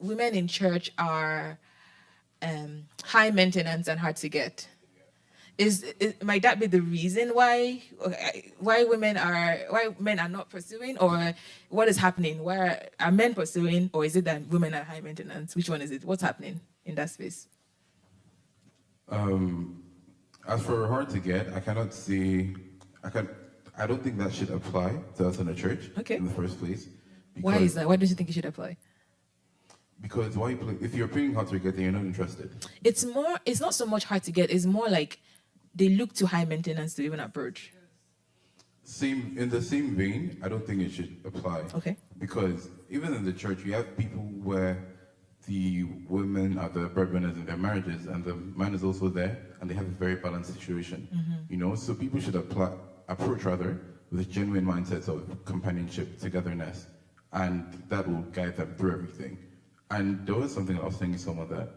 women in church are high maintenance and hard to get. Might that be the reason why men are not pursuing, or what is happening? Why are men pursuing, or is it that women are high maintenance? Which one is it? What's happening in that space? As for hard to get, I don't think that should apply to us in the church in the first place. Why is that? Why don't you think it should apply? Because if you're paying hard to get, then you're not interested. It's not so much hard to get. It's more like they look too high maintenance to even approach. In the same vein, I don't think it should apply. Okay. Because even in the church, you have people where the women are the breadwinners in their marriages, and the man is also there, and they have a very balanced situation. So people should approach with genuine mindsets of companionship, togetherness, and that will guide them through everything. And there was something I was saying to someone that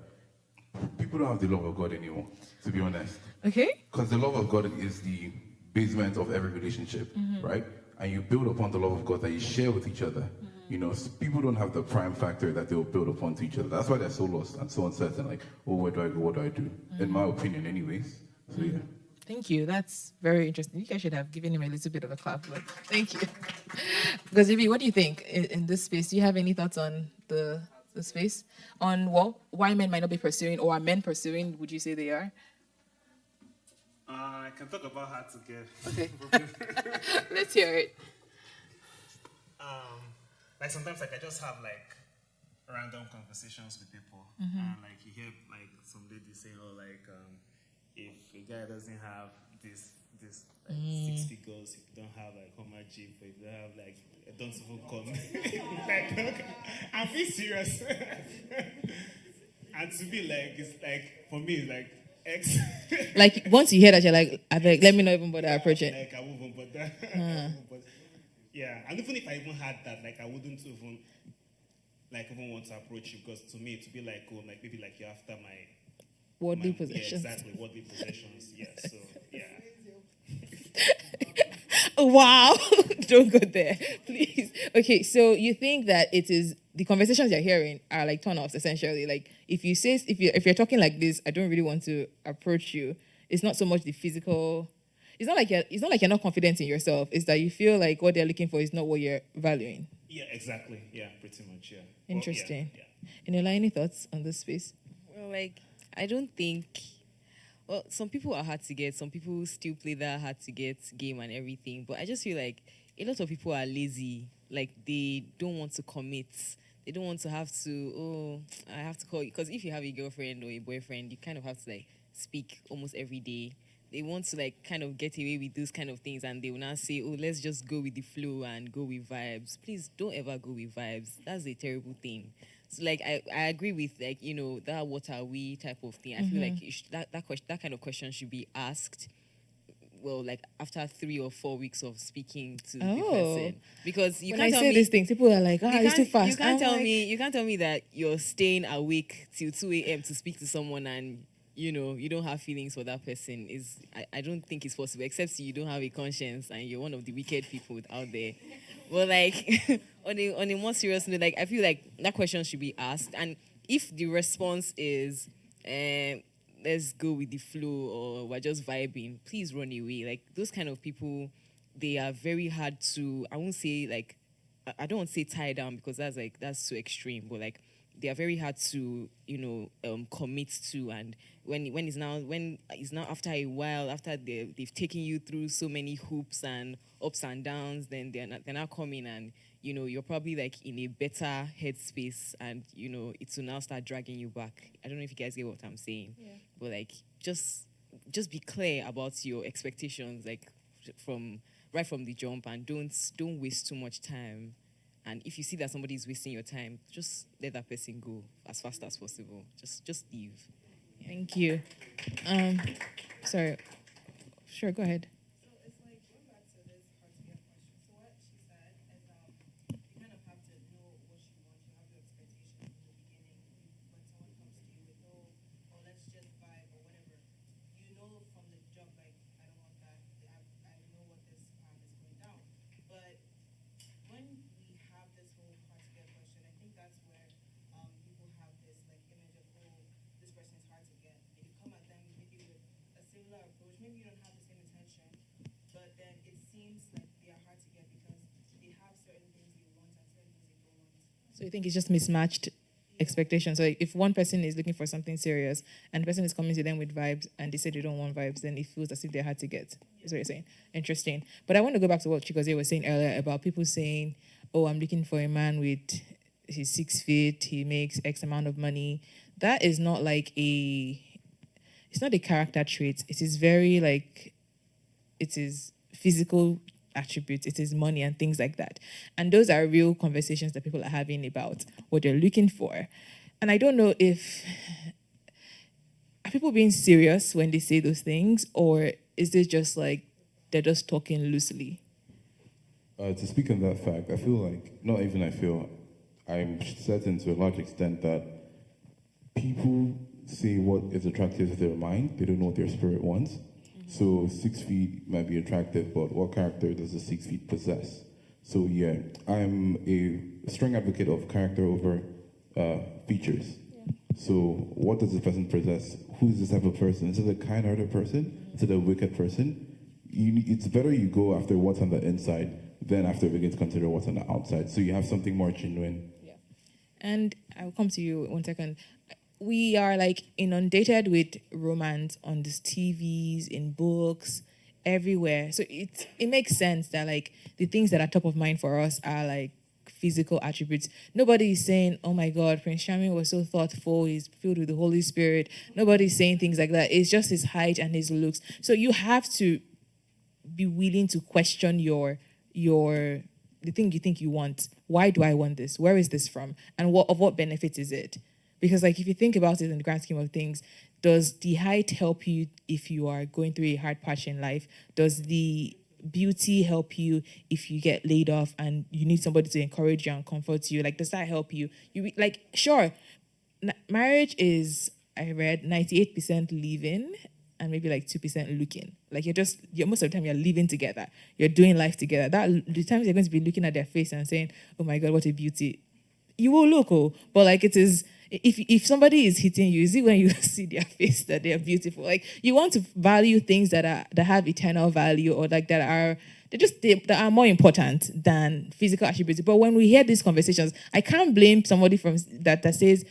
people don't have the love of God anymore, to be honest. Okay. Because the love of God is the basement of every relationship, right? And you build upon the love of God that you share with each other. So people don't have the prime factor that they'll build upon to each other. That's why they're so lost and so uncertain, like, oh, where do I go? What do I do? In my opinion, anyways. So, yeah. Thank you. That's very interesting. You guys should have given him a little bit of a clap. But thank you. Because, Ivy, what do you think in this space? Do you have any thoughts on the space? On why men might not be pursuing, or are men pursuing? Would you say they are? I can talk about how to get. Okay. Let's hear it. Like sometimes, like I just have like random conversations with people, and like you hear like some lady saying, "Oh, like if a guy doesn't have this like 6 figures, if you don't have like how much gym, if you don't have like don't even come." Like, I'm being serious. And to be like, it's like for me, it's like X. Like once you hear that, you're like, I beg, let me not even bother approaching. Like I won't even bother. Yeah, and even if I even had that, like I wouldn't even want to approach you, because to me to be like, oh, like maybe like you're after my worldly possessions. Yeah, exactly, worldly possessions. Yeah, so yeah. Wow. Don't go there, please. Okay, so you think that it is the conversations you're hearing are like turn-offs essentially. Like if you're talking like this, I don't really want to approach you. It's not so much the physical. It's not like you're not confident in yourself. It's that you feel like what they're looking for is not what you're valuing. Yeah, exactly. Yeah, pretty much. Yeah. Interesting. Well, yeah. Enola, any thoughts on this space? Well, like I don't think. Well, some people are hard to get. Some people still play that hard to get game and everything. But I just feel like a lot of people are lazy. Like they don't want to commit. They don't want to have to. Oh, I have to call you, because if you have a girlfriend or a boyfriend, you kind of have to like speak almost every day. They want to like kind of get away with those kind of things, and they will now say, oh, let's just go with the flow and go with vibes. Please don't ever go with vibes. That's a terrible thing. So like I agree with like, that what are we type of thing. I feel like that kind of question should be asked, well, like after 3 or 4 weeks of speaking to the person, because you can't tell me these things, people are like, it's too fast. You can't tell me that you're staying awake till 2 a.m. to speak to someone, and you don't have feelings for that person. I don't think it's possible, except you don't have a conscience and you're one of the wicked people out there. Well, like on a more serious note, like I feel like that question should be asked, and if the response is let's go with the flow, or we're just vibing, please run away. Like those kind of people, they are very hard to, I won't say like, I don't want to say tie down, because that's too extreme, but like they are very hard to commit to. And when it's now after a while, after they've taken you through so many hoops and ups and downs, then they're now coming, and you're probably like in a better headspace, and it will now start dragging you back. I don't know if you guys get what I'm saying, but like just be clear about your expectations, like right from the jump, and don't waste too much time. And if you see that somebody is wasting your time, just let that person go as fast as possible. Just leave. Yeah. Thank you. Sorry. Sure, go ahead. So it's like going back to this hard to get question. So what she said is you kind of have to know what you want. You have your expectations in the beginning. When someone comes to you with let's just vibe or whatever, you know from the jump, like I don't want that. I know what this is going down. But when we have this whole hard to get question, I think that's where people So you think it's just mismatched expectations? So if one person is looking for something serious and the person is coming to them with vibes and they say they don't want vibes, then it feels as if they're hard to get. Is what you're saying. Interesting. But I want to go back to what Chigozie was saying earlier about people saying, oh, I'm looking for a man with, he's 6 feet, he makes X amount of money. That is not like it's not a character trait. It is very like, it is physical attributes, it is money and things like that. And those are real conversations that people are having about what they're looking for. And I don't know if, are people being serious when they say those things, or is it just like they're just talking loosely? To speak on that fact, I feel like, I'm certain to a large extent that people say what is attractive to their mind, they don't know what their spirit wants. So 6 feet might be attractive, but what character does the 6 feet possess? So yeah, I'm a strong advocate of character over features. Yeah. So what does this person possess? Who is this type of person? Is it a kind-hearted person? Is it a wicked person? It's better you go after what's on the inside than after begin to consider what's on the outside. So you have something more genuine. Yeah. And I'll come to you 1 second. We are like inundated with romance on these TVs, in books, everywhere. So it makes sense that like the things that are top of mind for us are like physical attributes. Nobody is saying, oh my God, Prince Charming was so thoughtful, he's filled with the Holy Spirit. Nobody's saying things like that. It's just his height and his looks. So you have to be willing to question the thing you think you want. Why do I want this? Where is this from? And what benefit is it? Because like if you think about it in the grand scheme of things, does the height help you if you are going through a hard patch in life? Does the beauty help you if you get laid off and you need somebody to encourage you and comfort you? Like, does that help you? Sure, marriage is, I read, 98% living and maybe like 2% looking. Like you're most of the time you're living together. You're doing life together. The times you're going to be looking at their face and saying, oh my God, what a beauty. You will look, but like it is, if somebody is hitting you, is it when you see their face that they're beautiful? Like you want to value things that have eternal value, or like that are more important than physical attributes. But when we hear these conversations, I can't blame somebody from that says,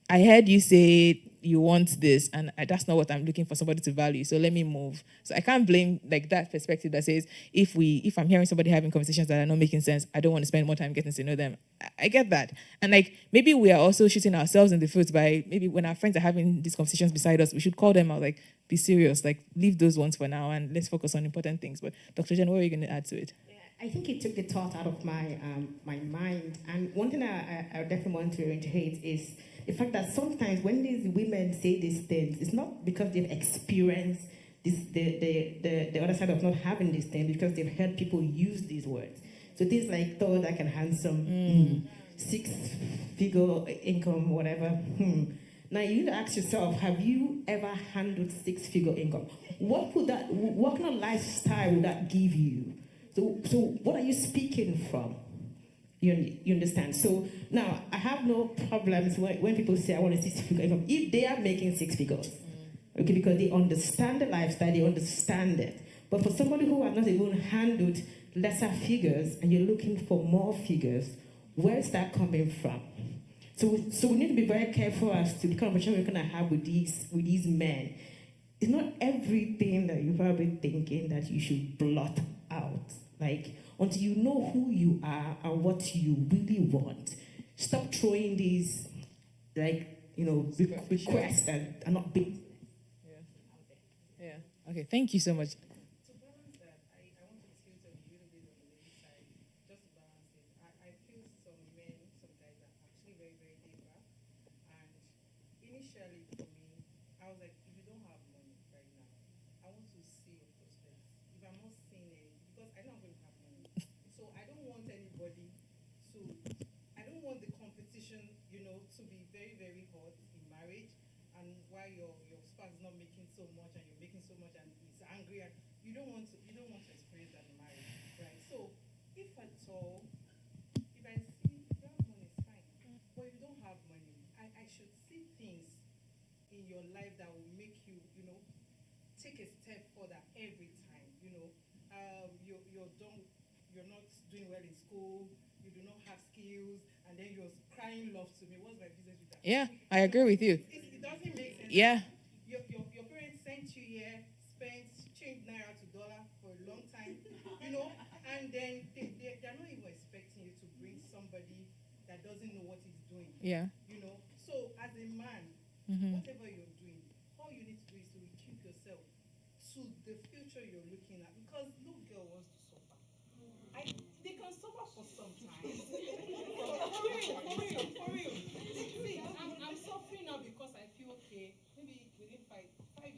I heard you say you want this, and that's not what I'm looking for somebody to value, so let me move. So I can't blame like that perspective that says if I'm hearing somebody having conversations that are not making sense, I don't want to spend more time getting to know them. I get that. And like maybe we are also shooting ourselves in the foot by maybe when our friends are having these conversations beside us, we should call them out, like, be serious, like leave those ones for now and let's focus on important things. But Dr. Jen, what are you going to add to it? I think it took the thought out of my mind. And one thing I definitely want to reiterate is the fact that sometimes when these women say these things, it's not because they've experienced the other side of not having these things, because they've heard people use these words. So things like tall, dark, and handsome, 6-figure income, whatever. Now you need to ask yourself, have you ever handled 6-figure income? What kind of lifestyle would that give you? So what are you speaking from? You understand? So now I have no problems when people say I want a 6-figure income if they are making 6 figures, okay, because they understand the lifestyle, they understand it. But for somebody who has not even handled lesser figures and you're looking for more figures, where is that coming from? So we need to be very careful as to the conversation we're going to have with these men. It's not everything that you're probably thinking that you should blot out. Like, until you know who you are and what you really want, stop throwing these, requests that are not big. Yeah. Okay, thank you so much. To balance that, I want to tilt a little bit on the lady side, just to balance it. I feel some men, some guys are actually very, very laid back. And initially for me, I was like, if you don't have money right now, I want to see your prospects. If I'm not seeing it, because I know I'm going to have money. So I don't want anybody I don't want the competition, to be very, very hot in marriage, and while your spouse is not making so much and you're making so much and he's angry, and you don't want to experience that in marriage, right? So if at all, if I see if you have money, it's fine. But if you don't have money, I should see things in your life that will make you, take a step further every time. You're not doing well in school, you do not have skills, and then you're carrying love to me. What's my business with that? Yeah, I agree with you. It doesn't make sense. Yeah. Your parents sent you here, changed naira to dollar for a long time, and then they're not even expecting you to bring somebody that doesn't know what he's doing. Yeah. So as a man, whatever you're doing, all you need to do is to equip yourself to the future you're looking at, because no girl wants to suffer. They can suffer for some time. For real. See, I'm suffering now because I feel okay. Maybe within 5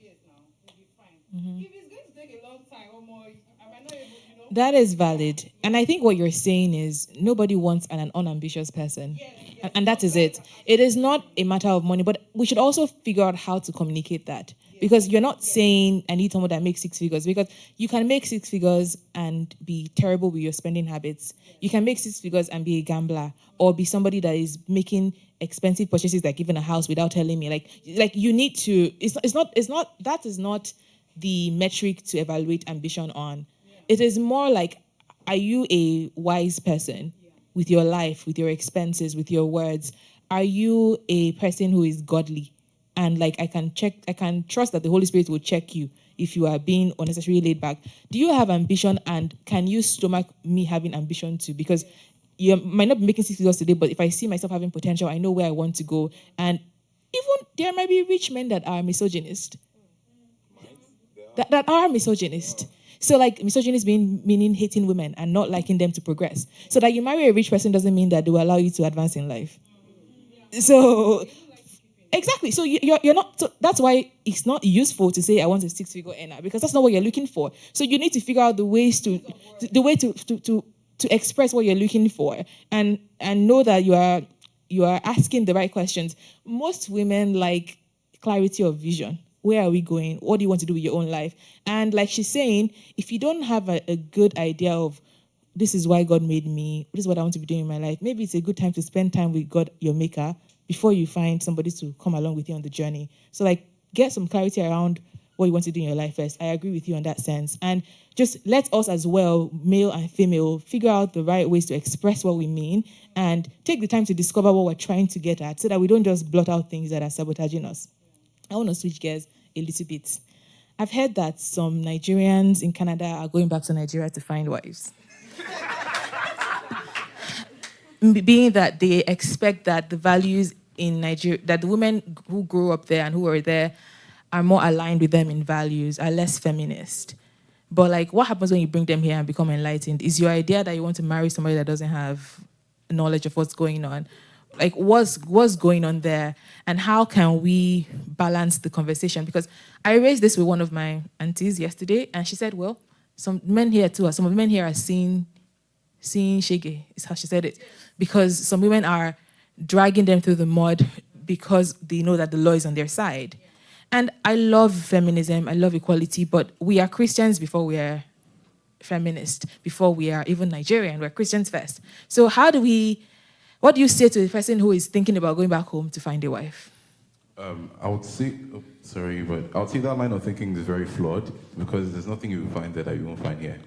years now, we'll be fine. If it's going to take a long time or more, I might not able, That is valid. And I think what you're saying is nobody wants an unambitious person. Yes. And that is it. It is not a matter of money, but we should also figure out how to communicate that. Because you're not saying, I need someone that makes 6 figures, because you can make 6 figures and be terrible with your spending habits. You can make 6 figures and be a gambler, or be somebody that is making expensive purchases, like even a house, without telling me. Like you need to, that is not the metric to evaluate ambition on. It is more like, are you a wise person with your life, with your expenses, with your words? Are you a person who is godly? And I can trust that the Holy Spirit will check you if you are being unnecessarily laid back. Do you have ambition, and can you stomach me having ambition too? Because you might not be making 6 figures today, but if I see myself having potential, I know where I want to go. And even there might be rich men that are misogynist. That are misogynist. So misogynist meaning hating women and not liking them to progress. So that you marry a rich person doesn't mean that they will allow you to advance in life. So exactly. So you're not. So that's why it's not useful to say I want a 6-figure earner, because that's not what you're looking for. So you need to figure out the way to express what you're looking for, and know that you are asking the right questions. Most women like clarity of vision. Where are we going? What do you want to do with your own life? And like she's saying, if you don't have a good idea of this is why God made me, this is what I want to be doing in my life, maybe it's a good time to spend time with God, your maker, before you find somebody to come along with you on the journey. So get some clarity around what you want to do in your life first. I agree with you on that sense. And just let us as well, male and female, figure out the right ways to express what we mean and take the time to discover what we're trying to get at, so that we don't just blot out things that are sabotaging us. I want to switch gears a little bit. I've heard that some Nigerians in Canada are going back to Nigeria to find wives. Being that they expect that the values in Nigeria, that the women who grew up there and who are there are more aligned with them in values, are less feminist. But what happens when you bring them here and become enlightened? Is your idea that you want to marry somebody that doesn't have knowledge of what's going on? What's going on there, and how can we balance the conversation? Because I raised this with one of my aunties yesterday, and she said, well, some of the men here are seeing shege, is how she said it, because some women are dragging them through the mud because they know that the law is on their side. And I love feminism, I love equality, but we are Christians before we are feminist, before we are even Nigerian. We're Christians first. So what do you say to the person who is thinking about going back home to find a wife? I would say that line of thinking is very flawed, because there's nothing you will find there that you won't find here.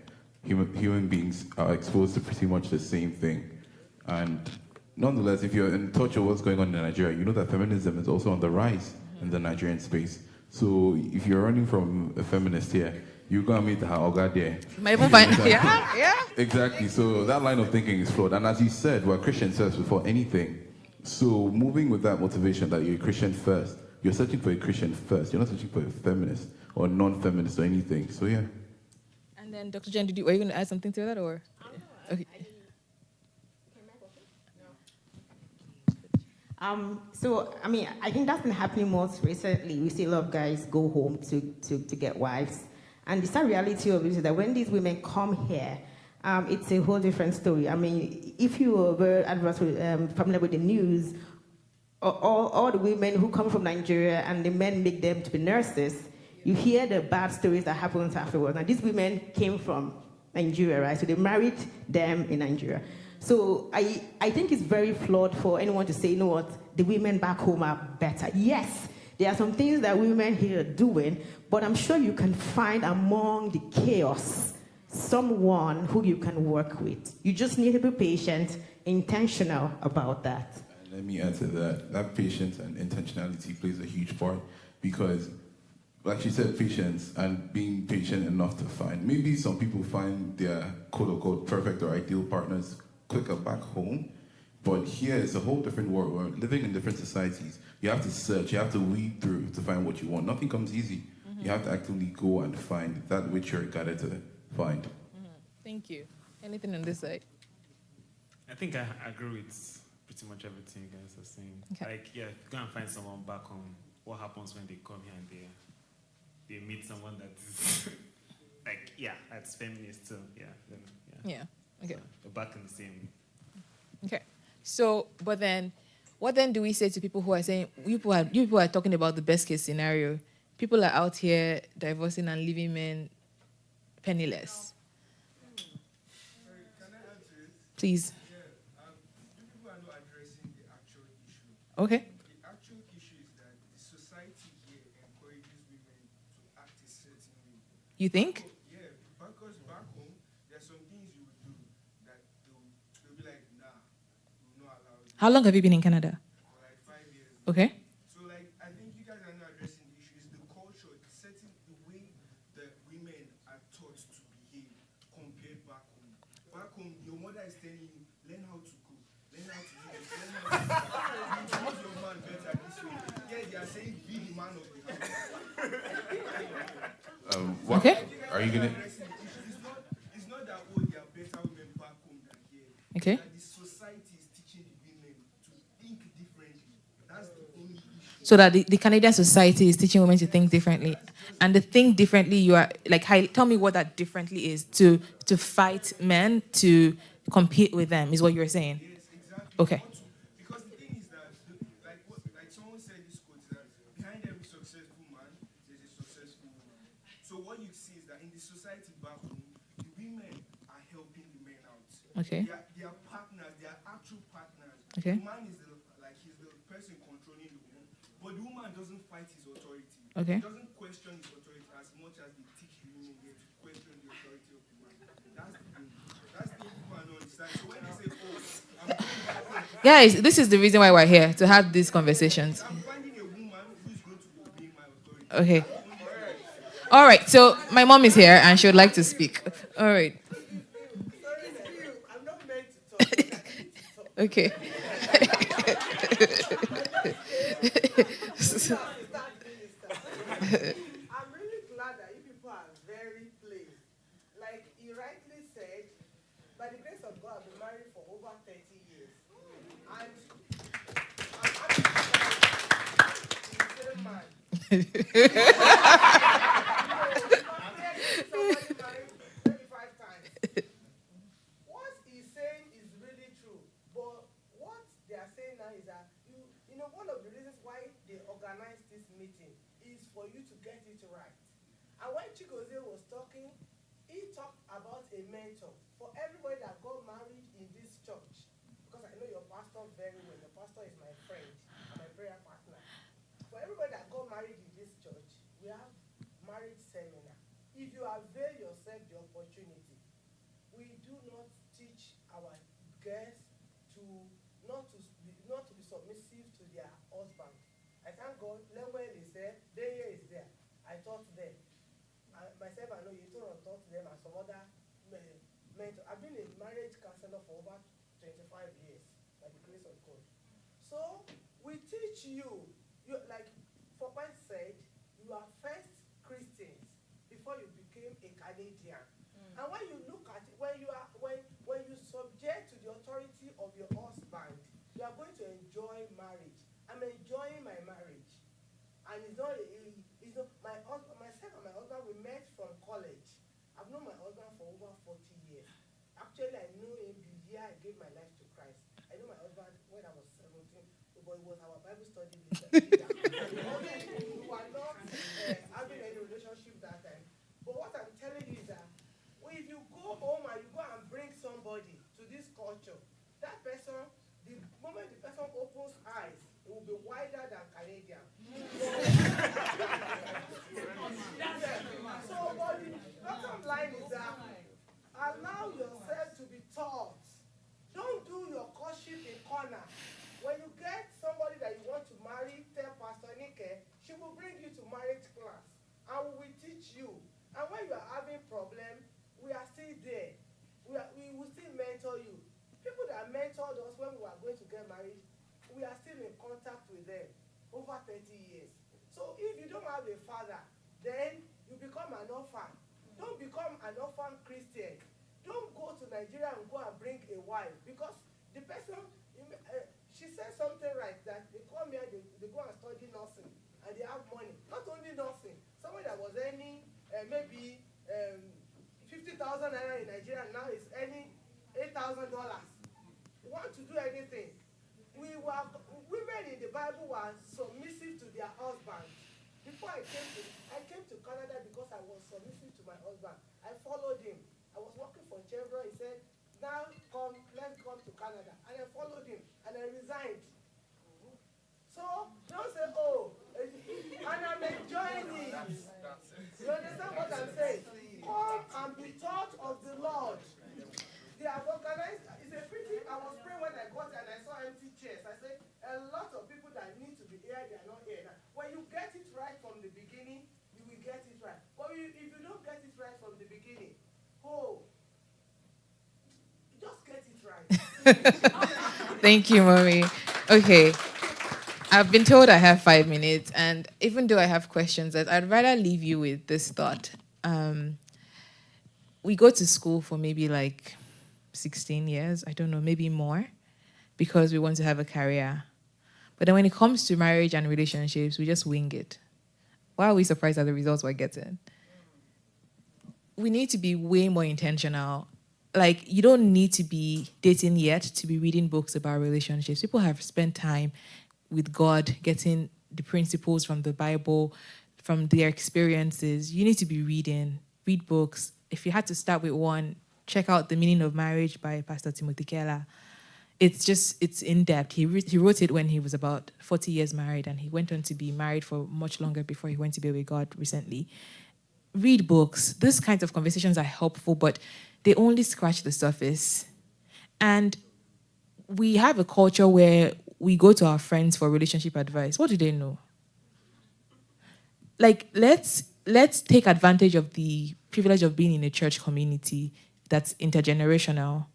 Human beings are exposed to pretty much the same thing. And nonetheless, if you're in touch with what's going on in Nigeria, you know that feminism is also on the rise in the Nigerian space. So if you're running from a feminist here, you're going to meet her Oga there. Might even find, yeah. Exactly. So that line of thinking is flawed. And as you said, we're Christians first before anything. So moving with that motivation that you're a Christian first, you're searching for a Christian first. You're not searching for a feminist or non-feminist or anything. So yeah. And then Dr. Jen, were you going to add something to that, or? Okay. I think that's been happening most recently. We see a lot of guys go home to get wives. And the sad reality of it is that when these women come here, it's a whole different story. I mean, if you are very familiar with the news, all the women who come from Nigeria and the men make them to be nurses, you hear the bad stories that happens afterwards. Now, these women came from Nigeria, right? So they married them in Nigeria. So I think it's very flawed for anyone to say, you know what, the women back home are better. Yes, there are some things that women here are doing, but I'm sure you can find among the chaos someone who you can work with. You just need to be patient, intentional about that. Let me add to that. That patience and intentionality plays a huge part because, like she said, patience and being patient enough to find. Maybe some people find their quote-unquote perfect or ideal partners quicker back home, but here it's a whole different world. We're living in different societies. You have to search, you have to weed through to find what you want. Nothing comes easy. You have to actively go and find that which you're guided to find. Thank you. Anything on this side? I think I agree with pretty much everything you guys are saying. Okay. Like, yeah, go and find someone back home. What happens when they come here and they meet someone that is like, yeah, that's feminist too. Yeah, then, Yeah. Okay. So they're back in the same. Okay. So, but then, what then do we say to people who are saying, you people are talking about the best case scenario? People are out here divorcing and leaving men penniless. Can I answer it? Please. Yeah. You people are not addressing the actual issue. Okay. The actual issue is that the society here encourages women to act a certain way. You think? Yeah, because back home, there's some things you would do that they'll be like, nah, we will not allow it How long have you been in Canada? for like 5 years. Okay. So like, I think you guys are not addressing the issue. Is the culture, the way that women are taught to behave compared back home. Back home, your mother is telling you, learn how to cook, learn how to do this, learn how to use your man better this way. Yeah, they are saying be the man of the house. Okay. Are you gonna? Addressing the issue. It's not that they are better women back home than here. Okay. That the society is teaching the women to think differently. That's the only issue. So that the Canadian society is teaching women to think differently. And the think differently, you are like, tell me what that differently is to fight men, to compete with them, is what you're saying. Yes, exactly. Okay. Because the thing is that, like someone said this quote, is that behind every successful man, there's a successful woman. So what you see is that in the society back home, the women are helping the men out. Okay. They are partners, they are actual partners. Okay. The man is he's the person controlling the woman, but the woman doesn't fight his authority. Okay. He doesn't question his authority as much as they teach the women here to question the authority of the man. That's the thing. That's the thing people are not understanding. So when they say, oh, I'm going back home, Guys, this is the reason why we're here, to have these conversations. I'm finding a woman who's going to obey my authority. Okay. All right. So my mom is here and she would like to speak. All right. I'm not meant to talk. Okay. I'm really glad that you people are very plain. Like you rightly said, by the grace of God, I've been married for over 30 years. And I'm actually the same man. Somebody married maybe 5 times. What he's saying is really true. But what they are saying now is that, you know, one of the reasons why they organized this meeting is for you to get it right. And when Chigozie was talking, he talked about a mentor. For everybody that got married in this church, because I know your pastor very well, the pastor is my friend and my prayer partner. For everybody that got married in this church, we have marriage seminar. If you avail yourself the opportunity, we do not teach our guests to not to be submissive to their husband. I thank God, Lemuel is there, Deye is there. I taught them. Myself, I know Oyetoran taught them and some other mentor. I've been a marriage counselor for over 25 years, by the grace of God. So we teach you like Papa said, you are first Christians before you became a Canadian. And when you look at it, when you subject to the authority of your husband, you are going to enjoy marriage. I'm enjoying my marriage. And it's not my husband, myself and my husband, we met from college. I've known my husband for over 40 years. Actually, I knew him the year I gave my life to Christ. I knew my husband when I was 17, but it was our Bible study leader. We were not having any relationship that time. But what I'm telling you is that if you go home and you go and bring somebody to this culture, that person, the moment the person opens eyes, it will be wider than Canadian. So, but the bottom line is that allow yourself to be taught. Don't do your courtship in corner. When you get Nike, she will bring you to marriage class, and we will teach you. And when you are having problem, we are still there. We will still mentor you. People that mentored us when we were going to get married, we are still in contact with them over 30 years. So if you don't have a father, then you become an orphan. Don't become an orphan Christian. Don't go to Nigeria and go and bring a wife, because the person, she said something right, that they come here, they go and study nursing, and they have money. Not only nursing, someone that was earning maybe 50,000 naira in Nigeria now is earning $8,000. Want to do anything. Women in the Bible were submissive to their husbands. Before I came to Canada because I was submissive to my husband. I followed him. I was working for Chevron. He said, now let's come to Canada. And I followed him, and I resigned. So don't say, oh, and I'm enjoying it. You understand what I'm saying? Come and be taught of the Lord. They have organized, it's a pretty, I was praying when I got there and I saw empty chairs. I said, a lot of people that need to be here, they are not here. Now, when you get it right from the beginning, you will get it right. But if you don't get it right from the beginning, just get it right. Thank you, Mommy. Okay. I've been told I have 5 minutes, and even though I have questions, I'd rather leave you with this thought. We go to school for maybe like 16 years, I don't know, maybe more, because we want to have a career. But then when it comes to marriage and relationships, we just wing it. Why are we surprised at the results we're getting? We need to be way more intentional. Like, you don't need to be dating yet to be reading books about relationships. People have spent time with God, getting the principles from the Bible, from their experiences. You need to be read books. If you had to start with one, check out The Meaning of Marriage by Pastor Timothy Keller. It's in-depth. He wrote it when he was about 40 years married, and he went on to be married for much longer before he went to be with God recently. Read books. These kinds of conversations are helpful, but they only scratch the surface. And we have a culture where we go to our friends for relationship advice. What do they know? Like, let's take advantage of the privilege of being in a church community that's intergenerational.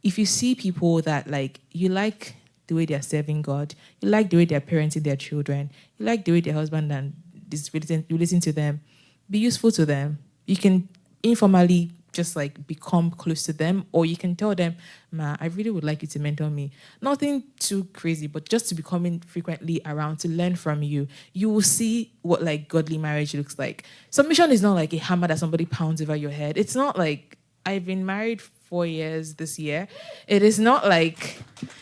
If you see people that, like, you like the way they're serving God, you like the way they're parenting their children, you like the way their husband and you listen to them, be useful to them. You can informally just like become close to them, or you can tell them, Ma, I really would like you to mentor me. Nothing too crazy, but just to be coming frequently around to learn from you. You will see what like godly marriage looks like. Submission is not like a hammer that somebody pounds over your head. It's not like, I've been married 4 years this year. It is not like,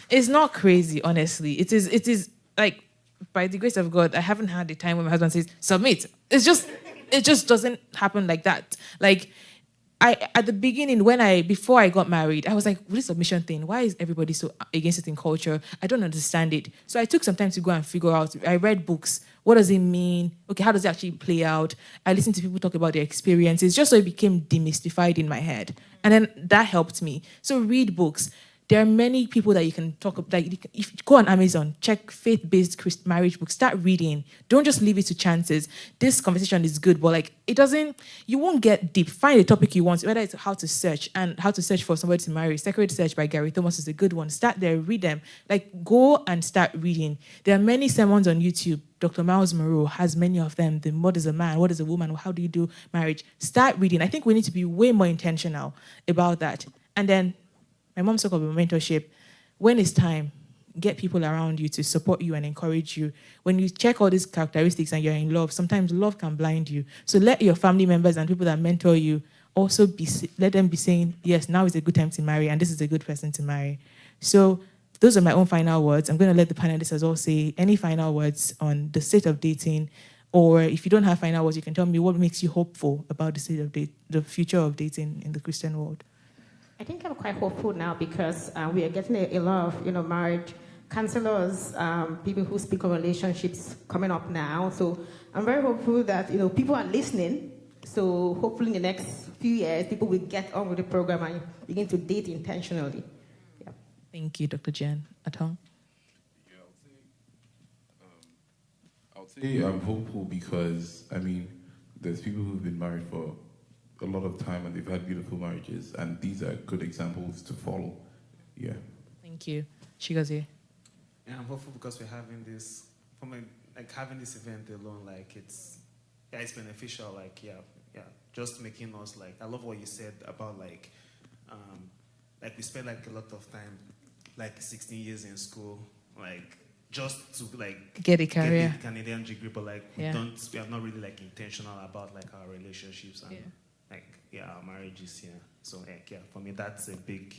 it's not crazy, honestly. It is like, by the grace of God, I haven't had a time when my husband says, submit. It just doesn't happen like that. Like, at the beginning, before I got married, I was like, this submission thing, why is everybody so against it in culture? I don't understand it. So I took some time to go and figure out. I read books. What does it mean? Okay, how does it actually play out? I listened to people talk about their experiences, just so it became demystified in my head. And then that helped me. So read books. There are many people that you can talk about. Like, if you go on Amazon, check faith-based marriage books, start reading. Don't just leave it to chances. This conversation is good, but like, you won't get deep. Find a topic you want, whether it's how to search for somebody to marry. Sacred Search by Gary Thomas is a good one. Start there, read them. Like, go and start reading. There are many sermons on YouTube. Dr. Miles Monroe has many of them. What is a man? What is a woman? How do you do marriage? Start reading. I think we need to be way more intentional about that. And then, my mom talked about mentorship. When it's time, get people around you to support you and encourage you. When you check all these characteristics and you're in love, sometimes love can blind you. So let your family members and people that mentor you also let them be saying, yes, now is a good time to marry, and this is a good person to marry. So those are my own final words. I'm going to let the panelists as well say any final words on the state of dating, or if you don't have final words, you can tell me what makes you hopeful about the future of dating in the Christian world. I think I'm quite hopeful now because we are getting a lot of, marriage counselors, people who speak on relationships coming up now. So I'm very hopeful that, people are listening. So hopefully in the next few years, people will get on with the program and begin to date intentionally. Yeah. Thank you, Dr. Jen. Atong? Yeah, I I'll say I'm hopeful because, I mean, there's people who've been married for a lot of time and they've had beautiful marriages, and these are good examples to follow. Yeah. Thank you. Chigozie. Yeah, I'm hopeful because we're having this, having this event alone, it's beneficial, just making us, I love what you said about, we spend, a lot of time, 16 years in school, just to, Get a career. Get the Canadian degree, but, we are not really, intentional about, our relationships and, our marriages here. So, for me, that's a big,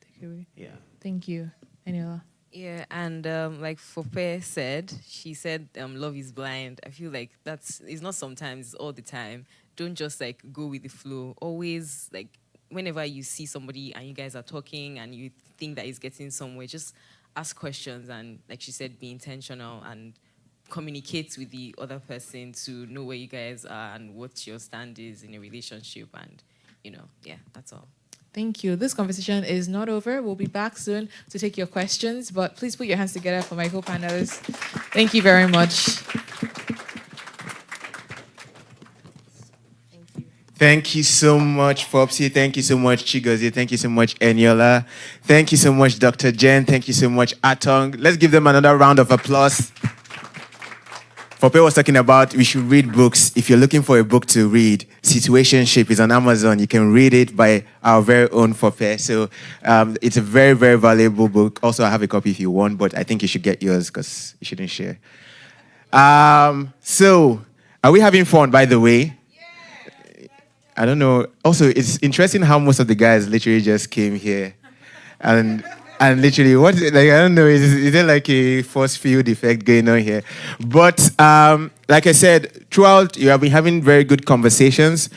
Takeaway. yeah. Thank you. Eniola. Yeah, and like Fope said, she said love is blind. I feel like it's not sometimes, it's all the time. Don't just go with the flow. Always whenever you see somebody and you guys are talking and you think that it's getting somewhere, just ask questions and, like she said, be intentional and communicate with the other person to know where you guys are and what your stand is in a relationship. And, that's all. Thank you. This conversation is not over. We'll be back soon to take your questions, but please put your hands together for my co-panelists. Thank you very much. Thank you so much, Popsy. Thank you so much, Chigozie. Thank you so much, Eniola. Thank you so much, Dr. Jen. Thank you so much, Atong. Let's give them another round of applause. Fope was talking about we should read books. If you're looking for a book to read, Situationship is on Amazon. You can read it by our very own Fope. So it's a very, very valuable book. Also, I have a copy if you want, but I think you should get yours because you shouldn't share. So, are we having fun, by the way? I don't know. Also, it's interesting how most of the guys literally just came here. And literally, what is it? I don't know, is there a force field effect going on here? But like I said, throughout, you have been having very good conversations.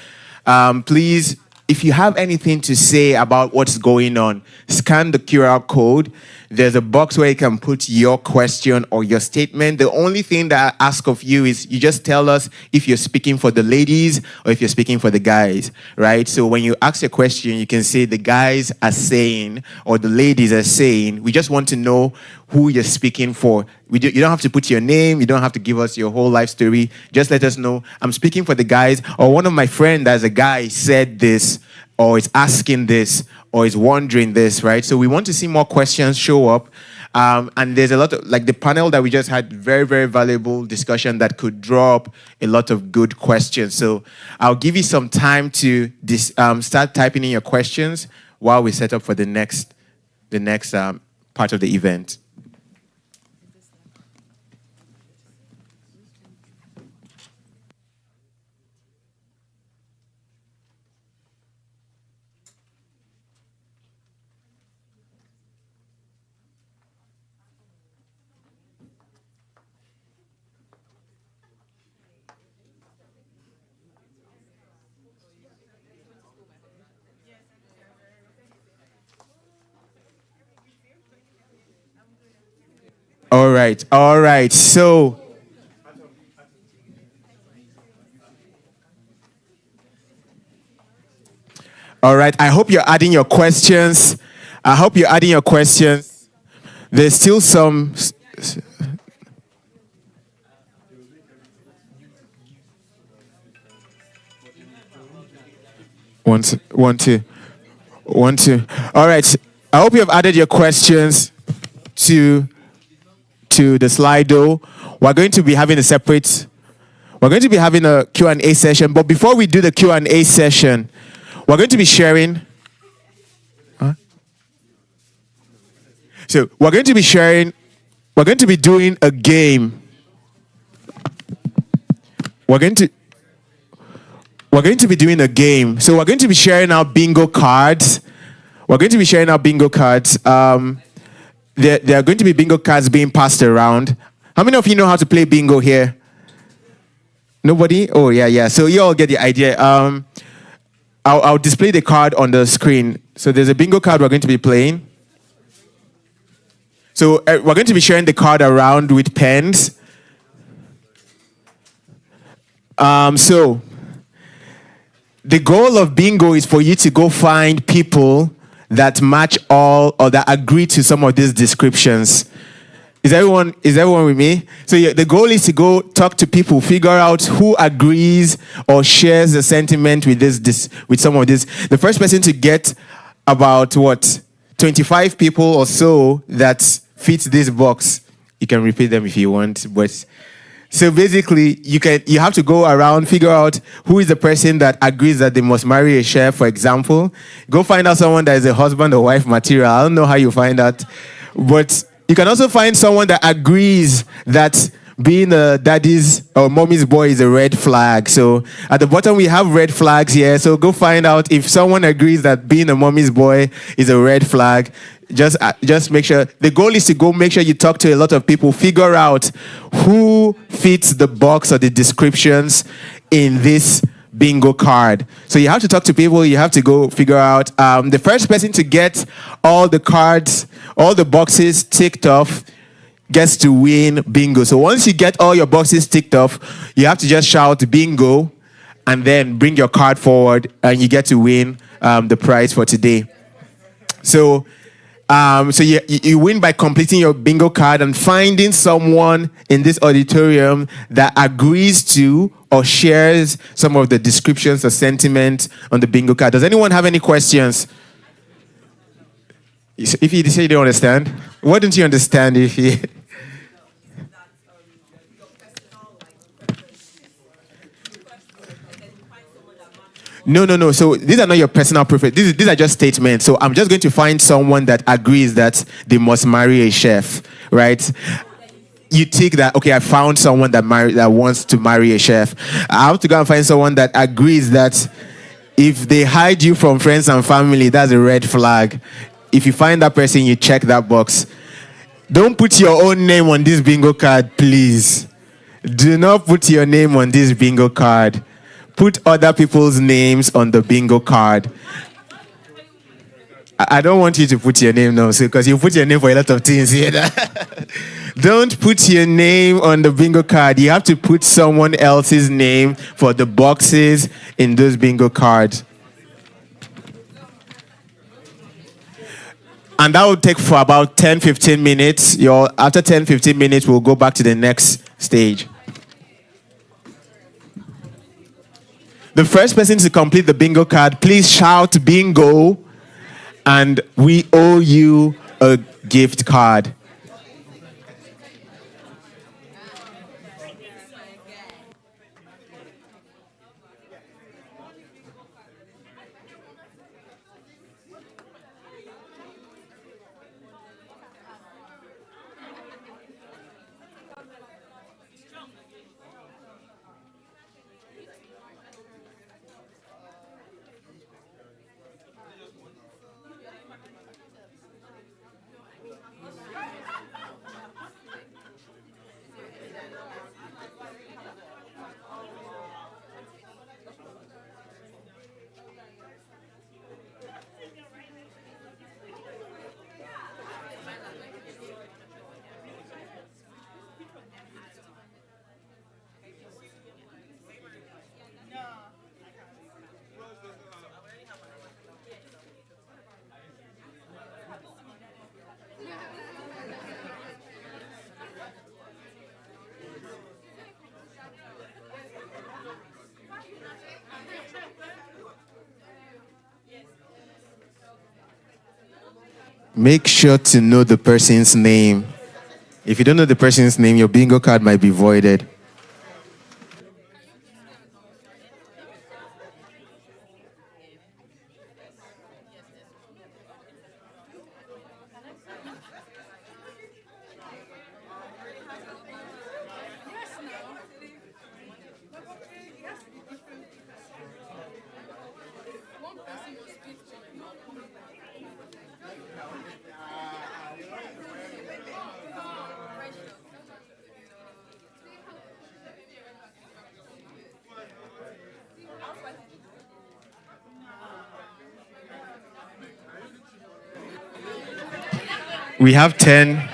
Please, if you have anything to say about what's going on, scan the QR code. There's a box where you can put your question or your statement. The only thing that I ask of you is you just tell us if you're speaking for the ladies or if you're speaking for the guys, right? So when you ask a question, you can say the guys are saying or the ladies are saying. We just want to know who you're speaking for. You don't have to put your name. You don't have to give us your whole life story. Just let us know, I'm speaking for the guys, or one of my friends as a guy said this, or is asking this, or is wondering this, right? So we want to see more questions show up. And there's a lot of, the panel that we just had, very, very valuable discussion that could draw up a lot of good questions. So I'll give you some time to start typing in your questions while we set up for the next part of the event. All right. So, all right. I hope you're adding your questions. There's still some. One, two. All right. I hope you have added your questions to the Slido. We're going to be having a Q&A session. But before we do the Q&A session, we're going to be sharing. So we're going to be doing a game. We're going to be doing a game. So we're going to be sharing our bingo cards. There are going to be bingo cards being passed around. How many of you know how to play bingo here? Nobody? Oh, yeah. So you all get the idea. I'll display the card on the screen. So there's a bingo card we're going to be playing. So we're going to be sharing the card around with pens. So the goal of bingo is for you to go find people that match all or that agree to some of these descriptions. Is everyone with me? So the goal is to go talk to people, figure out who agrees or shares the sentiment with with some of this. The first person to get about 25 people or so that fits this box. You can repeat them if you want, but so basically you have to go around, figure out who is the person that agrees that they must marry a chef, for example. Go find out someone that is a husband or wife material. I don't know how you find that, but you can also find someone that agrees that being a daddy's or mommy's boy is a red flag. So at the bottom we have red flags here. So go find out if someone agrees that being a mommy's boy is a red flag. Just make sure. The goal is to go make sure you talk to a lot of people, figure out who fits the box or the descriptions in this bingo card. So you have to talk to people. You have to go figure out the first person to get all the cards, all the boxes ticked off gets to win bingo. So once you get all your boxes ticked off, you have to just shout bingo and then bring your card forward and you get to win the prize for today. So you win by completing your bingo card and finding someone in this auditorium that agrees to or shares some of the descriptions or sentiment on the bingo card. Does anyone have any questions? If you say you don't understand, why don't you understand if you... No. So these are not your personal preference. These are just statements. So I'm just going to find someone that agrees that they must marry a chef, right? You take that, okay, I found someone that wants to marry a chef. I have to go and find someone that agrees that if they hide you from friends and family, that's a red flag. If you find that person, you check that box. Don't put your own name on this bingo card, please. Do not put your name on this bingo card. Put other people's names on the bingo card. I don't want you to put your name now, because you put your name for a lot of things here. Don't put your name on the bingo card. You have to put someone else's name for the boxes in those bingo cards. And that will take for about 10-15 minutes. After 10-15 minutes, we'll go back to the next stage. The first person to complete the bingo card, please shout bingo, and we owe you a gift card. Make sure to know the person's name. If you don't know the person's name, your bingo card might be voided. We have 10.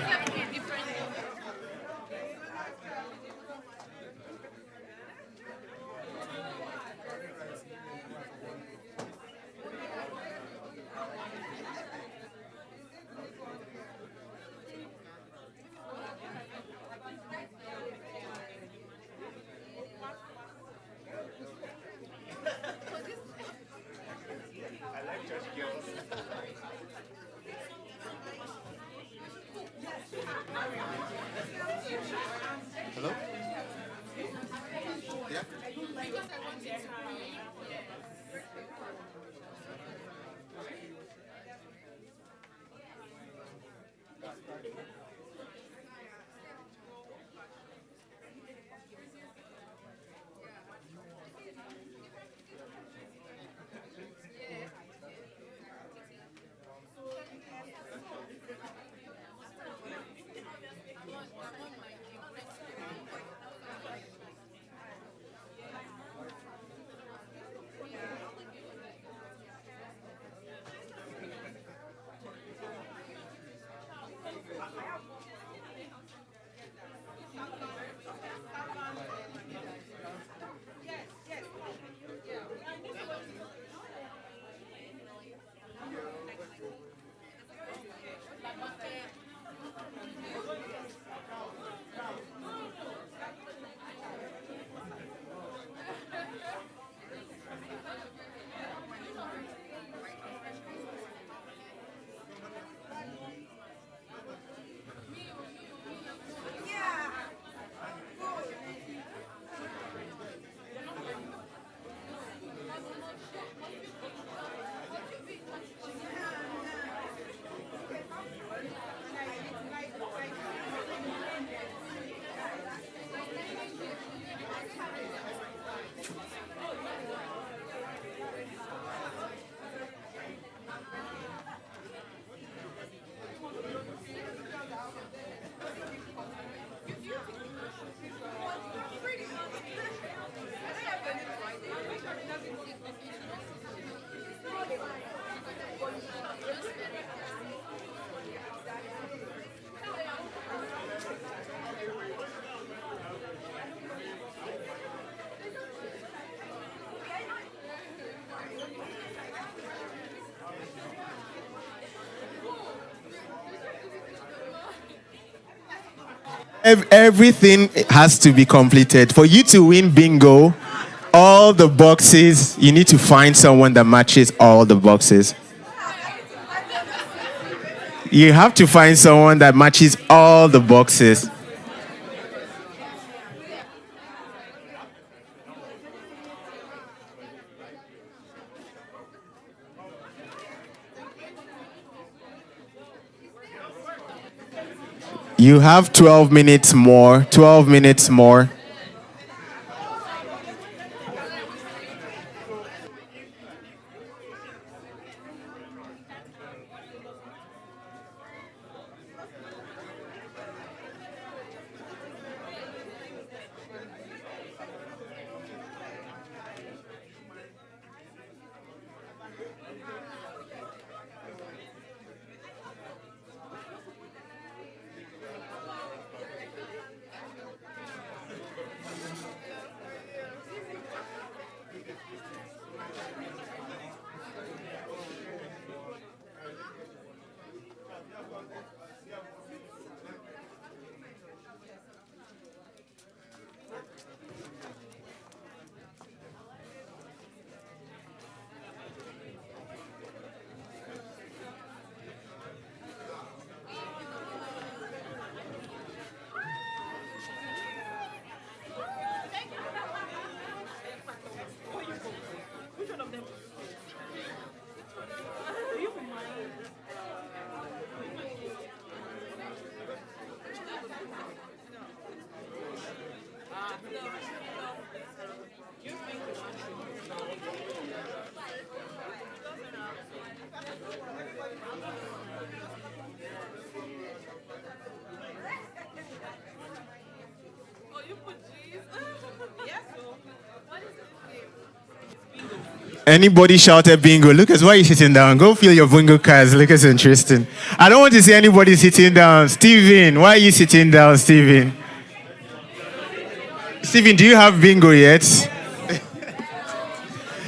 everything has to be completed. For you to win bingo, all the boxes, you need to find someone that matches all the boxes. You have to find someone that matches all the boxes. You have 12 minutes more. 12 minutes more. Anybody shouted bingo? Lucas, why are you sitting down? Go fill your bingo cards. Lucas, interesting. I don't want to see anybody sitting down. Steven, why are you sitting down, Steven? Steven, do you have bingo yet?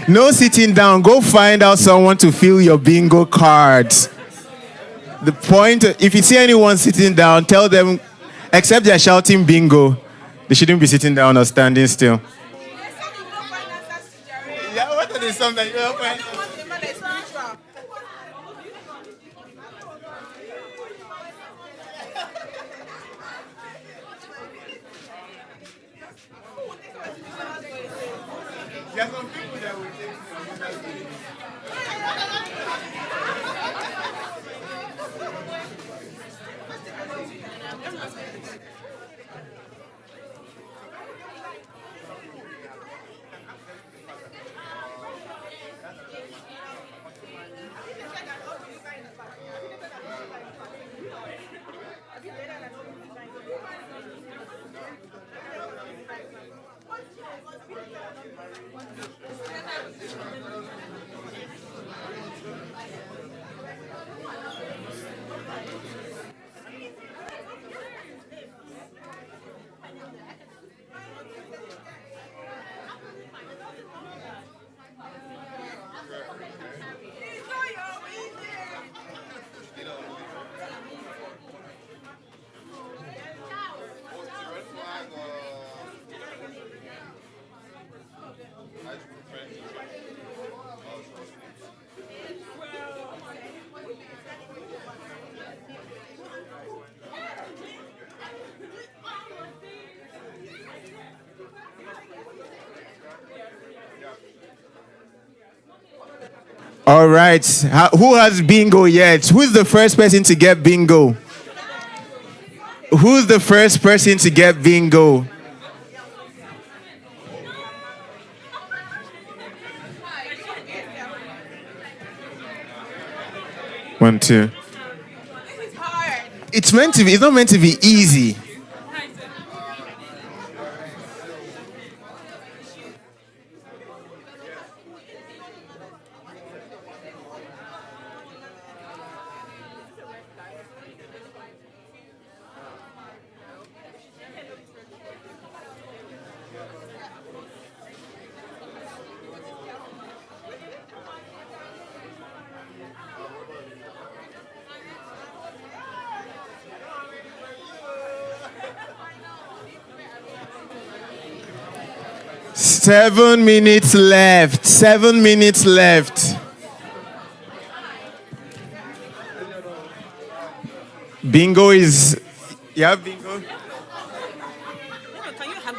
No sitting down. Go find out someone to fill your bingo cards. The point, if you see anyone sitting down, tell them, except they're shouting bingo, they shouldn't be sitting down or standing still. Yeah, what are the songs that you help find? There are some people that will take All right. Who has bingo yet? Who's the first person to get bingo? Who's the first person to get bingo? One, two. It's meant to be. It's not meant to be easy. 7 minutes left. 7 minutes left. Bingo is. You have bingo? Can you have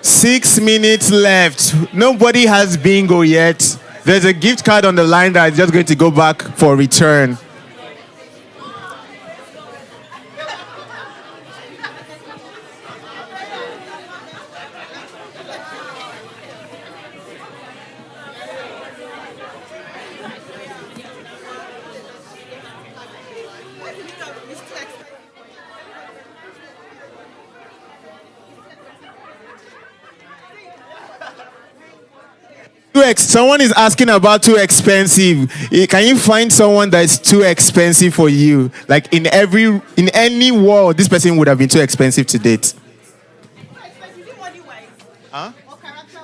6 minutes left. Nobody has bingo yet. There's a gift card on the line that is just going to go back for return. Someone is asking about too expensive. Can you find someone that is too expensive for you? Like in any war, this person would have been too expensive to date. Huh?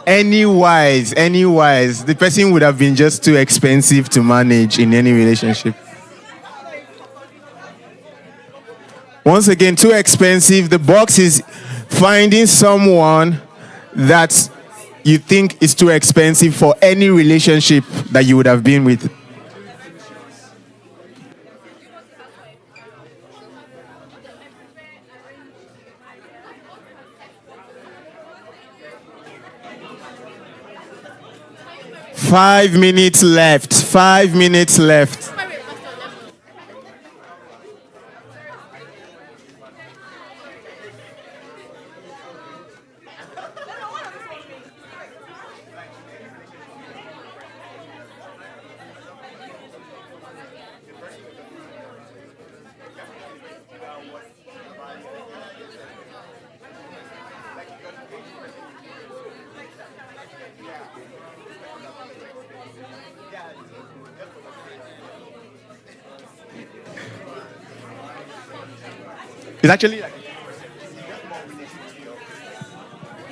Any wise. The person would have been just too expensive to manage in any relationship. Once again, too expensive. The box is finding someone that you think is too expensive for any relationship that you would have been with. Five minutes left. 5 minutes left. It's actually like. Is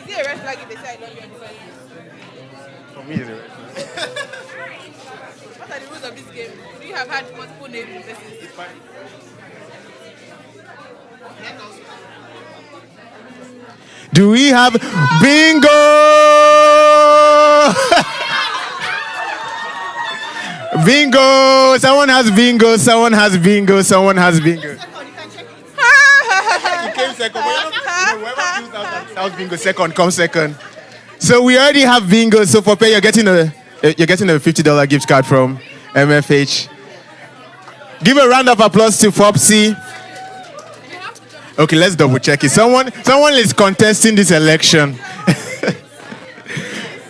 it a red flag if they say I love you and defend you? For me, it's a red flag. What are the rules of this game? Do you have had multiple names in this? It's fine. Do we have bingo? Bingo! Someone has bingo. Someone has bingo. Someone has bingo. You came second. Whoever bingo second, come second. So we already have bingo. So for pay, you're getting a $50 gift card from MFH. Give a round of applause to Fopsy. Okay, let's double check it. Someone is contesting this election.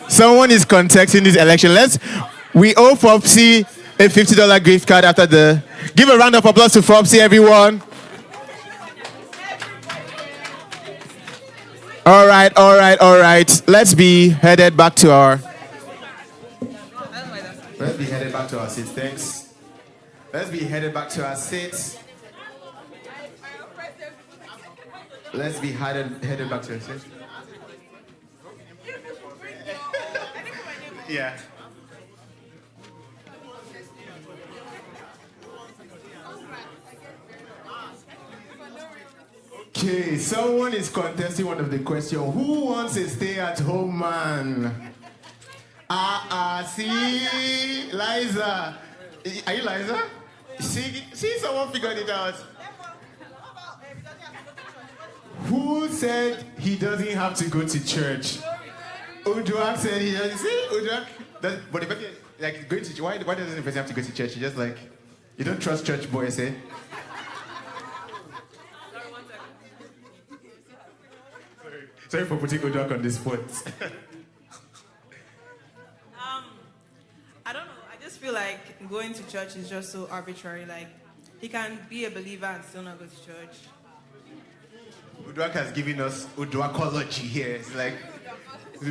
Someone is contesting this election. We owe Fopsy a $50 gift card after the. Give a round of applause to Fopsy, everyone. All right. Let's be headed back to our. Let's be headed back to our seats. Thanks. Let's be headed back to our seats. Let's be headed back to our seats. Yeah. Okay, someone is contesting one of the questions. Who wants a stay-at-home man? See, Liza. Are you Liza? See, someone figured it out. Who said he doesn't have to go to church? Uduak said he doesn't. See, Uduak. But the person, like, going to why doesn't the person have to go to church? You just like, you don't trust church boys, eh? Sorry for putting Uduak on this spot. I don't know. I just feel like going to church is just so arbitrary. Like, he can be a believer and still not go to church. Uduak has given us Uduakology here. It's like,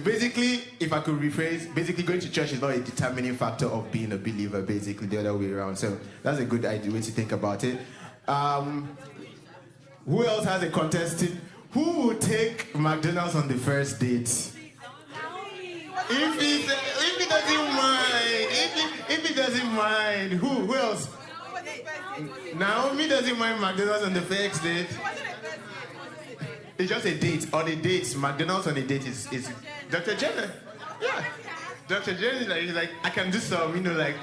basically, if I could rephrase, basically going to church is not a determining factor of being a believer, basically the other way around. So that's a good idea way to think about it. Who else has a contested? Who would take McDonald's on the first date? If he doesn't mind, if he doesn't mind, who else? Naomi doesn't mind McDonald's on the first date. It's just a date. On a date, McDonald's on a date is Dr. Jenner. Yeah. Dr. Jenner is like, I can do some, like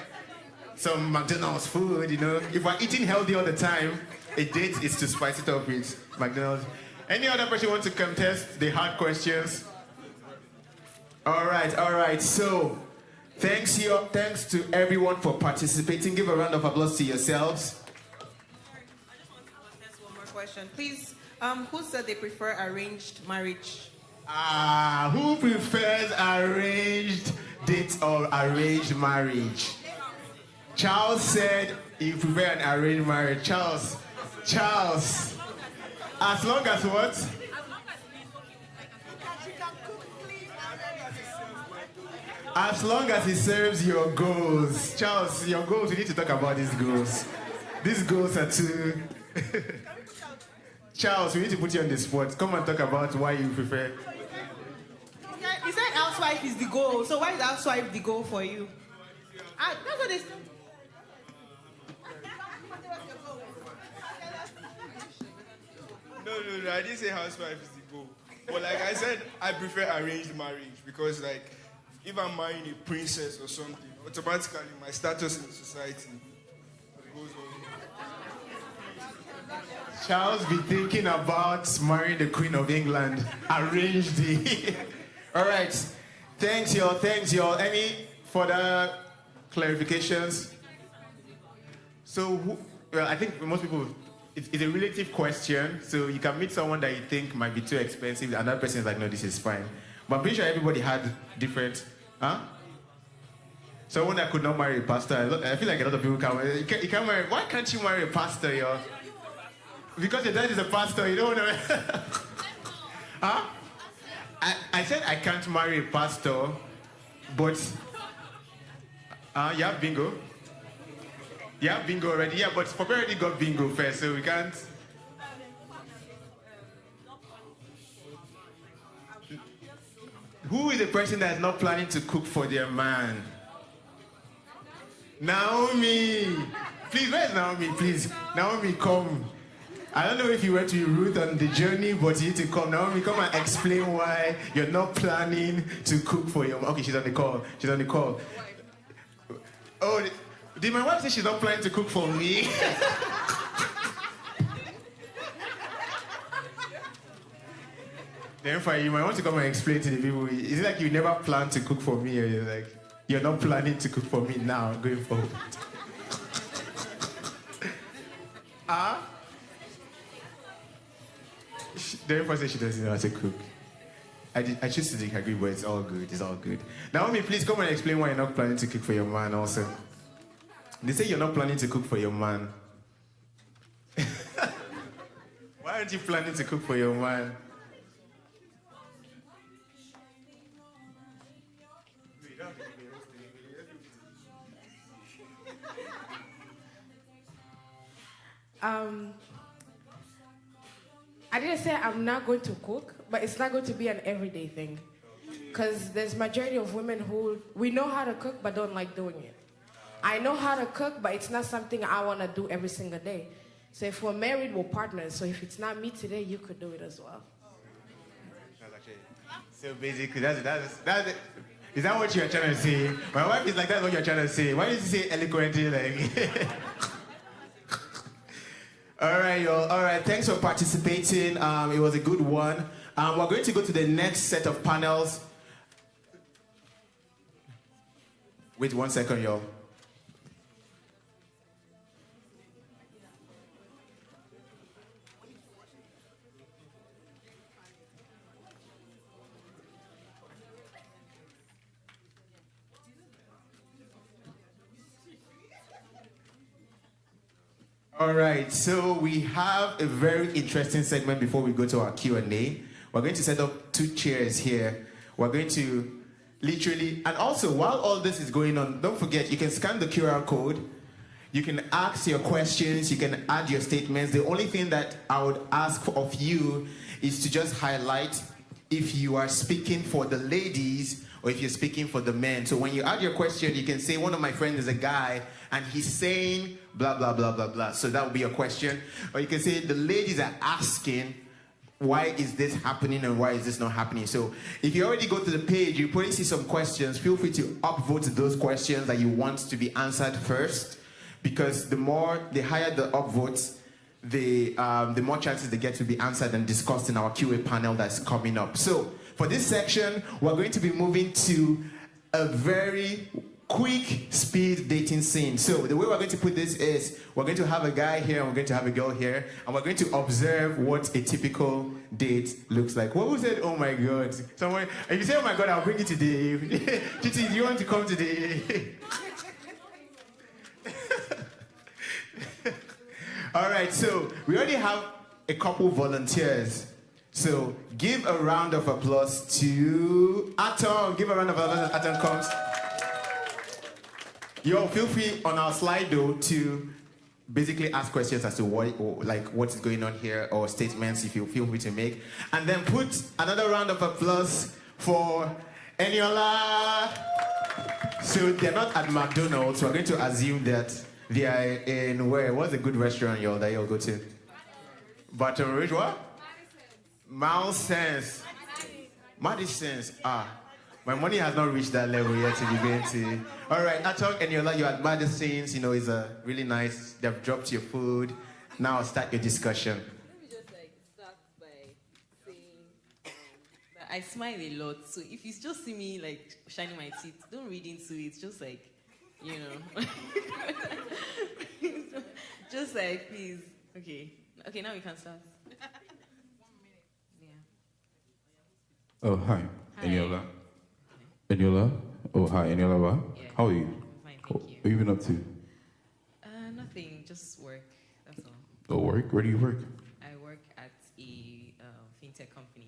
some McDonald's food, If we're eating healthy all the time, a date is to spice it up with McDonald's. Any other person want to contest the hard questions? All right. So, thanks to everyone for participating. Give a round of applause to yourselves. That's one more question. Please, who said they prefer arranged marriage? Who prefers arranged date or arranged marriage? Charles said he prefer an arranged marriage. Charles. As long as what? As long as it serves your goals. Charles, your goals, we need to talk about these goals. These goals are too... Charles, we need to put you on the spot. Come and talk about why you prefer... He said housewife is the goal, so why is housewife the goal for you? That's what they said. No, I didn't say housewife is the goal. But like I said, I prefer arranged marriage because like if I'm marrying a princess or something, automatically my status in the society goes on. Charles be thinking about marrying the Queen of England. Arranged it. All right. Thanks, y'all. Any further clarifications? So, I think most people, it's a relative question. So you can meet someone that you think might be too expensive. Another person is like, no, this is fine. But I'm pretty sure everybody had different, Someone that could not marry a pastor. I feel like a lot of people you can't marry. Why can't you marry a pastor, yo? Because your dad is a pastor, you don't want to... Huh? I said I can't marry a pastor, but... you have bingo? You have bingo already? Yeah, but Papa already got bingo first, so we can't... Who is the person that is not planning to cook for their man? Naomi! Please, where's Naomi? Please, Naomi, come. I don't know if you went to Ruth on the journey, but you need to come. Naomi, come and explain why you're not planning to cook for your... Okay, she's on the call. Oh, did my wife say she's not planning to cook for me? Then fine, you might want to come and explain to the people. Is it like you never planned to cook for me, or you're not planning to cook for me now, going forward? Therefore, say she doesn't know how to cook. I choose to disagree, but it's all good. Naomi, please come and explain why you're not planning to cook for your man also. They say you're not planning to cook for your man. Why aren't you planning to cook for your man? I didn't say I'm not going to cook, but it's not going to be an everyday thing. Because there's majority of women who, we know how to cook, but don't like doing it. I know how to cook, but it's not something I want to do every single day. So if we're married, we're partners. So if it's not me today, you could do it as well. So basically, that's it. Is that what you're trying to say? My wife is like, that's what you're trying to say. Why did you say eloquently like... All right, y'all. All right, thanks for participating. It was a good one. We're going to go to the next set of panels. Wait 1 second, y'all. All right, so we have a very interesting segment before we go to our Q&A. We're going to set up 2 chairs here. We're going to literally, and also while all this is going on, don't forget, you can scan the QR code. You can ask your questions, you can add your statements. The only thing that I would ask of you is to just highlight if you are speaking for the ladies or if you're speaking for the men. So when you add your question, you can say, one of my friends is a guy and he's saying blah, blah, blah, blah, blah. So that would be your question. Or you can say, the ladies are asking, why is this happening and why is this not happening? So if you already go to the page, you probably see some questions. Feel free to upvote those questions that you want to be answered first, because the higher the upvotes, the more chances they get to be answered and discussed in our QA panel that's coming up. So for this section, we're going to be moving to a very quick speed dating scene. So the way we're going to put this is, we're going to have a guy here and we're going to have a girl here, and we're going to observe what a typical date looks like. What was it? Oh my God. Someone, if you say, oh my God, I'll bring you today. Titi, do you want to come today? All right, so we already have a couple volunteers. So give a round of applause to Atom. Give a round of applause as Atom comes. Yo, feel free on our Slido to basically ask questions as to what is going on here, or statements if you feel free to make. And then put another round of applause for Eniola. So they're not at McDonald's. So we're going to assume that they are in where? What's a good restaurant that you'll go to? Baton Rouge, what? Madison's. Madison's. My money has not reached that level yet to be going to. All right, Atok and you're at Madison's, it's a really nice, they've dropped your food. Now start your discussion. Let me just start by saying that I smile a lot. So if you just see me shining my teeth, don't read into it. Just just please. Okay, now we can start. 1 minute. Yeah. Oh, hi. Eniola. Eniola? Oh, hi, Eniola. Yeah. How are you? I'm fine, thank you. What have you been up to? Nothing, just work, that's all. Oh, work? Where do you work? I work at a fintech company.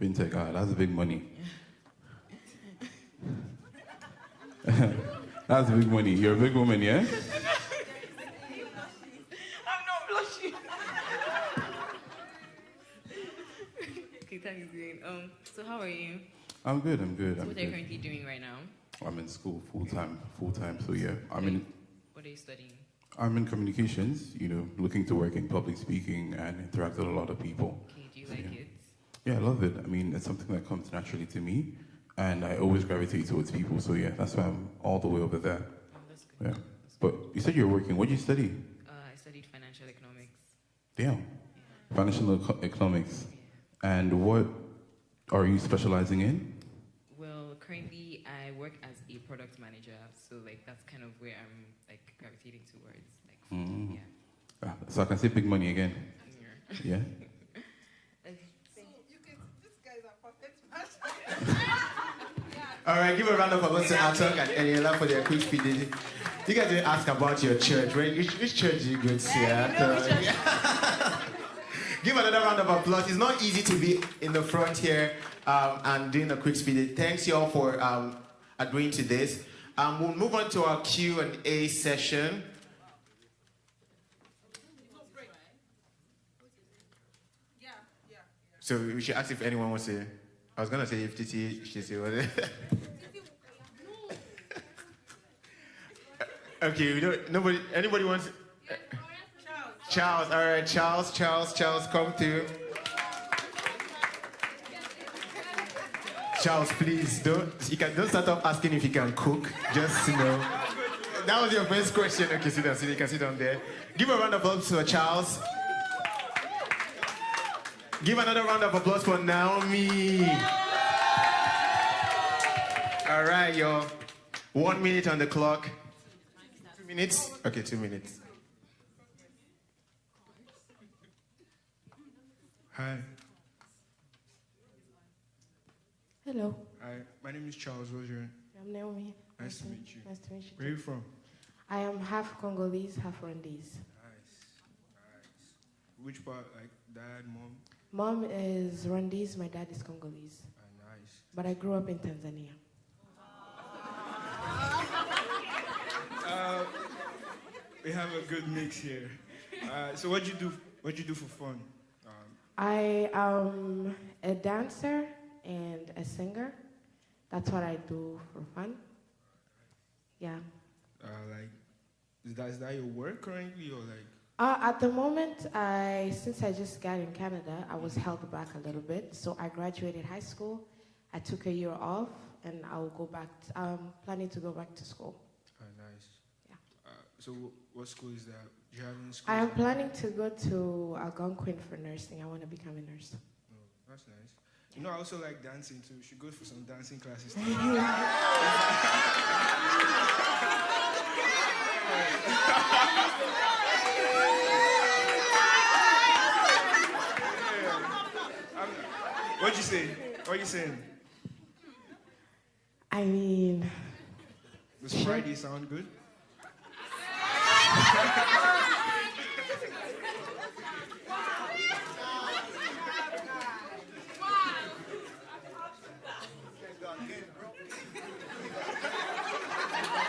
Fintech, that's big money. That's big money. You're a big woman, yeah? I'm not blushing. Okay, thanks, Jane. So how are you? I'm good. So I'm what are you good. currently doing right now? I'm in school full time. So yeah, What are you studying? I'm in communications. Looking to work in public speaking and interact with a lot of people. Okay, do you like it? Yeah, I love it. It's something that comes naturally to me, and I always gravitate towards people. So yeah, that's why I'm all the way over there. Oh, that's good. Yeah, but you said you're working. What did you study? I studied financial economics. Damn, financial economics. And what are you specializing in? Well, currently I work as a product manager, so that's kind of where I'm gravitating towards. Yeah. So I can say big money again. Yeah. These guys are perfect match. All right, give a round of applause to Atok and Eniola for their quick speed dating. You guys didn't ask about your church, right? Which church do you go to? Give another round of applause. It's not easy to be in the front here and doing a quick speed date. Thanks y'all for agreeing to this. We'll move on to our Q&A session. So we should ask if anyone wants to. I was gonna say if Titi should say what. Okay, anybody wants? Charles, all right, Charles, come through. Charles, please don't start off asking if you can cook. Just that was your first question. Okay, sit down, you can sit down there. Give a round of applause for Charles. Give another round of applause for Naomi. All right, y'all. 1 minute on the clock. 2 minutes? Okay, 2 minutes. Hi. Hello. Hi. My name is Charles. What's your name? I'm Naomi. Nice to meet you. Nice to meet you. Where are you from? I am half Congolese, half Rwandese. Nice. Which part? Like dad, mom? Mom is Rwandese, my dad is Congolese. Nice. But I grew up in Tanzania. We have a good mix here. So what do you do? What do you do for fun? I am a dancer and a singer. That's what I do for fun. Yeah. Like, is that your work currently, or like? At the moment, since I just got in Canada, I was held back a little bit. So I graduated high school. I took a year off, and I'll go back. I'm planning to go back to school. Nice. Yeah. So what school is that? Do you have any school? I am planning to go to Algonquin for nursing. I want to become a nurse. Oh, that's nice. You know, I also like dancing too. We should go for some dancing classes too. What'd you say? What are you saying? I mean... Does Friday sound good?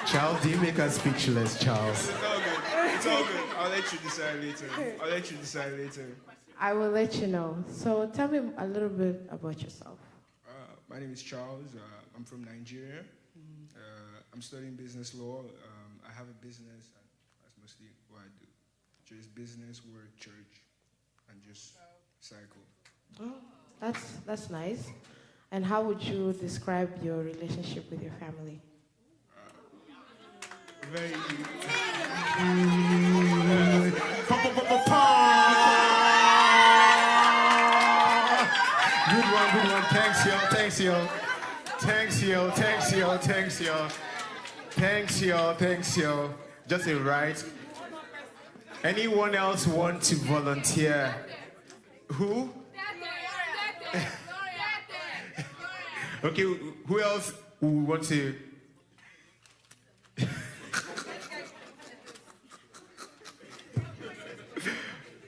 Charles, do you make us speechless, Charles? It's all good. It's all good. I'll let you decide later. I will let you know. So tell me a little bit about yourself. My name is Charles. I'm from Nigeria. I'm studying business law. I have a business, and that's mostly what I do. Just business, work, church, and just cycle. Oh, that's nice. And how would you describe your relationship with your family? Very Good one. Thanks, yo. Just a right. Anyone else want to volunteer? Who? Okay, who else would want to?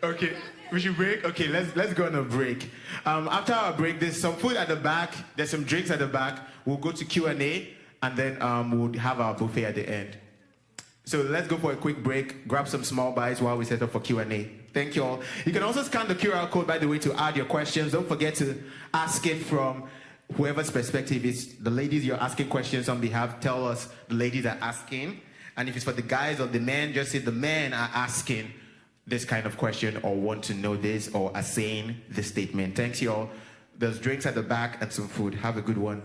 Okay, we should break. Okay, let's go on a break. After our break, there's some food at the back. There's some drinks at the back. We'll go to Q&A, and then we'll have our buffet at the end. So let's go for a quick break. Grab some small bites while we set up for Q&A. Thank you all. You can also scan the QR code, by the way, to add your questions. Don't forget to ask it from whoever's perspective is. The ladies you're asking questions on behalf, tell us the ladies are asking. And if it's for the guys or the men, just say the men are asking this kind of question or want to know this or are saying this statement. Thanks, y'all. There's drinks at the back and some food. Have a good one.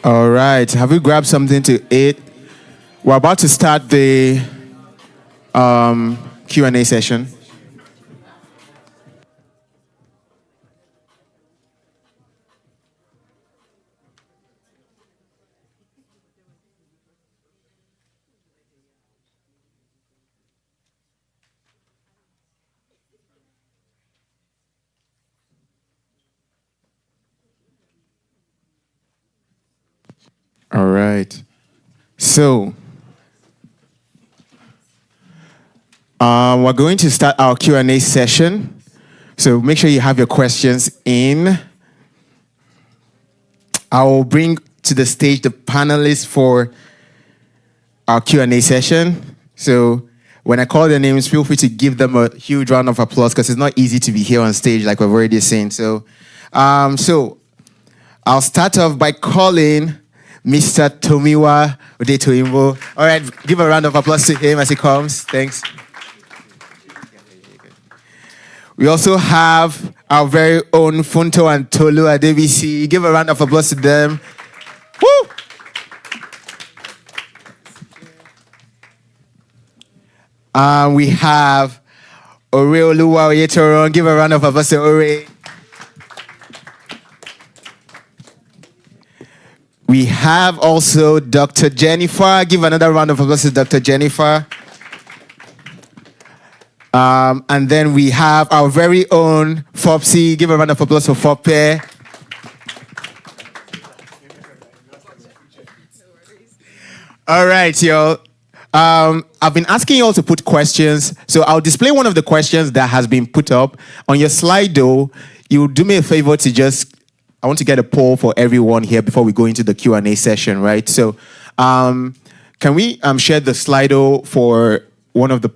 All right. Have you grabbed something to eat? We're about to start the Q&A session. All right. So, we're going to start our Q&A session. So make sure you have your questions in. I will bring to the stage the panelists for our Q&A session. So when I call their names, feel free to give them a huge round of applause because it's not easy to be here on stage like we've already seen. So I'll start off by calling Mr. Tomiwa Odetoimbo. All right, give a round of applause to him as he comes. Thanks. We also have our very own Funto and Tolu Adebisi. Give a round of applause to them. Woo! We have Oreoluwa Oyetoran. Give a round of applause to Ore. We have also Dr. Jennifer. Give another round of applause to Dr. Jennifer. And then we have our very own Fopsy. Give a round of applause for Foppe. All right, y'all. I've been asking you all to put questions. So I'll display one of the questions that has been put up. On your slide, though, you do me a favor to I want to get a poll for everyone here before we go into the Q&A session, right? So can we share the Slido for one of the